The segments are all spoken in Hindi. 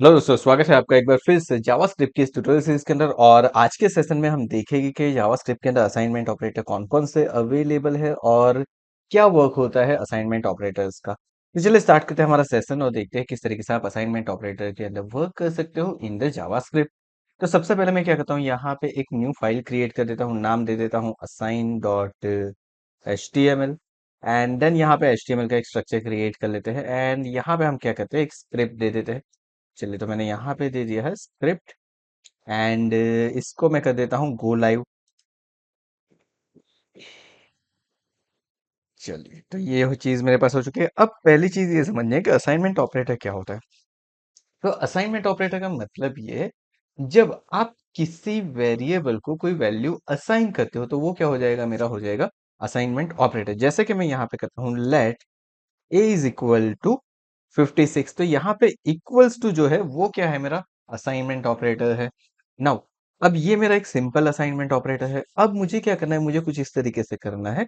हेलो दोस्तों, स्वागत है आपका एक बार फिर से जावास्क्रिप्ट की इस ट्यूटोरियल सीरीज के अंदर। और आज के सेशन में हम देखेंगे कि जावास्क्रिप्ट के अंदर असाइनमेंट ऑपरेटर कौन कौन से अवेलेबल है और क्या वर्क होता है असाइनमेंट ऑपरेटर्स का। तो चलिए स्टार्ट करते हैं हमारा सेशन और देखते हैं किस तरीके से आप असाइनमेंट ऑपरेटर के अंदर वर्क कर सकते हो इन द जावास्क्रिप्ट। तो सबसे पहले मैं क्या करता हूँ, यहाँ पे एक न्यू फाइल क्रिएट कर देता हूँ, नाम दे देता हूँ assign dot H T M L. And then यहाँ पे एच टी एम एल का एक स्ट्रक्चर क्रिएट कर लेते हैं एंड यहाँ पे हम क्या करते हैं, एक स्क्रिप्ट दे देते हैं। चलिए, तो मैंने यहाँ पे दे दिया है स्क्रिप्ट एंड इसको मैं कर देता हूँ गो लाइव। चलिए, तो ये चीज मेरे पास हो चुकी है। अब पहली चीज ये समझिए कि असाइनमेंट ऑपरेटर क्या होता है। तो असाइनमेंट ऑपरेटर का मतलब ये है, जब आप किसी वेरिएबल को कोई वैल्यू असाइन करते हो तो वो क्या हो जाएगा, मेरा हो जाएगा असाइनमेंट ऑपरेटर। जैसे कि मैं यहाँ पे करता हूँ let A is equal to 56। तो यहाँ पे इक्वल्स टू जो है वो क्या है, मेरा असाइनमेंट ऑपरेटर है। नाउ, अब ये मेरा एक सिंपल असाइनमेंट ऑपरेटर है। अब मुझे क्या करना है, मुझे कुछ इस तरीके से करना है।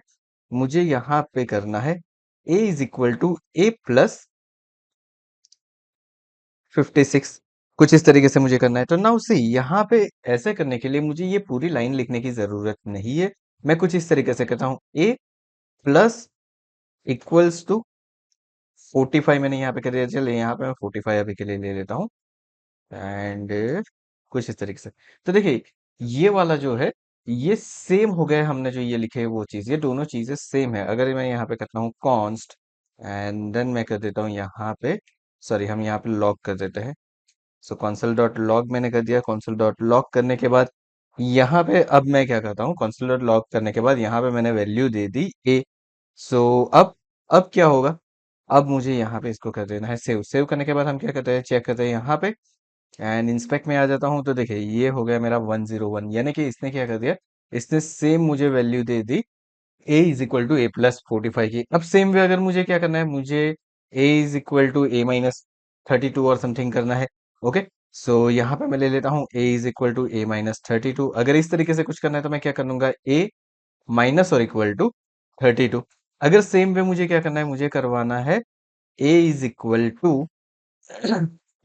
मुझे यहाँ पे करना है A is equal to A plus 56। कुछ इस तरीके से मुझे करना है। तो नाउ सी, यहाँ पे ऐसे करने के लिए मुझे ये पूरी लाइन लिखने की जरूरत नहीं है। मैं कुछ इस तरीके से करता हूँ, ए प्लस इक्वल्स टू 45 मैंने यहाँ पे कर दिया। चलिए, यहाँ पे मैं 45 अभी के लिए ले लेता हूँ एंड कुछ इस तरीके से। तो देखिए, ये वाला जो है ये सेम हो गया। हमने जो ये लिखे वो चीज, ये दोनों चीजें सेम है। अगर मैं यहाँ पे करता हूँ कॉन्स्ट एंड देन मैं कर देता हूँ यहाँ पे, सॉरी हम यहाँ पे लॉग कर देते हैं। सो कॉन्सल डॉट लॉग मैंने कर दिया। कॉन्सल डॉट लॉग करने के बाद यहाँ पे अब मैं क्या करता हूँ, कॉन्सल डॉट लॉग करने के बाद यहाँ पे मैंने वैल्यू दे दी ए। सो अब क्या होगा, अब मुझे यहाँ पे इसको कर देना है सेव। सेव करने के बाद हम क्या करते हैं, चेक करते हैं यहाँ पे एंड इंस्पेक्ट में आ जाता हूँ। तो देखिए, ये हो गया मेरा 101, यानी कि इसने क्या कर दिया, इसने सेम मुझे वैल्यू दे दी A is equal to A plus 45 की। अब सेम वे अगर मुझे क्या करना है, मुझे A is equal to A minus 32 और समथिंग करना है। ओके, सो यहाँ पे मैं ले लेता हूँ A is equal to A minus 32। अगर इस तरीके से कुछ करना है तो मैं क्या कर लूंगा, ए माइनस और इक्वल टू 32। अगर सेम वे मुझे क्या करना है, मुझे करवाना है A is equal to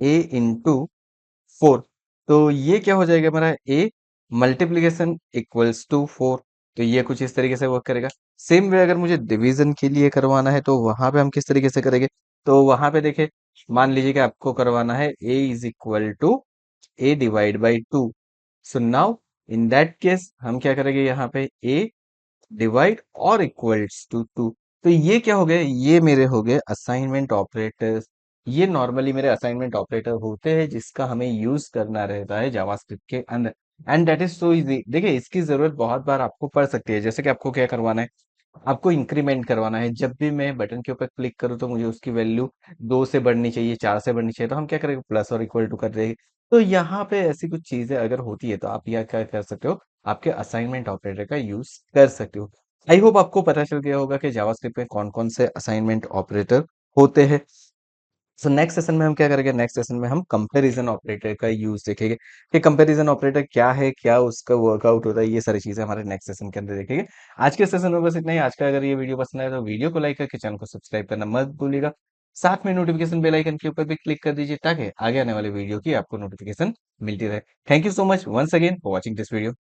A into 4। तो ये क्या हो जाएगा, हमारा ए मल्टीप्लीकेशन इक्वल्स टू 4। तो ये कुछ इस तरीके से वर्क करेगा। सेम वे अगर मुझे डिवीजन के लिए करवाना है तो वहां पे हम किस तरीके से करेंगे। तो वहां पे देखिए, मान लीजिए कि आपको करवाना है A is equal to A divide by 2। So now in that case हम क्या करेंगे, यहाँ पे ए डिवाइड और इक्वल्स टू 2। तो ये क्या हो गए, ये मेरे हो गए असाइनमेंट ऑपरेटर्स। ये नॉर्मली मेरे असाइनमेंट ऑपरेटर होते हैं जिसका हमें यूज करना रहता है जावास्क्रिप्ट के अंदर। And that is so easy. देखिए, इसकी जरूरत बहुत बार आपको पड़ सकती है। जैसे कि आपको क्या करवाना है, आपको इंक्रीमेंट करवाना है। जब भी मैं बटन के ऊपर क्लिक करूँ तो मुझे उसकी वैल्यू 2 से बढ़नी चाहिए, 4 से बढ़नी चाहिए। तो हम क्या करेंगे, प्लस और इक्वल टू कर देंगे। तो यहाँ पे ऐसी कुछ चीजें अगर होती है तो आप यह क्या कर सकते हो, आपके असाइनमेंट ऑपरेटर का यूज कर सकते हो। आई होप आपको पता चल गया होगा कि जावास्क्रिप्ट में कौन कौन से असाइनमेंट ऑपरेटर होते हैं। सो नेक्स्ट सेशन में हम क्या करेंगे, नेक्स्ट सेशन में हम कंपैरिजन ऑपरेटर का यूज देखेंगे कि कंपैरिजन ऑपरेटर क्या है, क्या उसका वर्कआउट होता है। ये सारी चीजें हमारे नेक्स्ट सेशन के अंदर देखेंगे। आज के सेशन में बस इतना ही। आज का अगर ये वीडियो पसंद आए तो वीडियो को लाइक करके चैनल को सब्सक्राइब करना मत भूलिएगा। साथ में नोटिफिकेशन बेल आइकन के ऊपर भी क्लिक कर दीजिए ताकि आगे आने वाले वीडियो की आपको नोटिफिकेशन मिलती रहे। Thank you so much once again for watching this video.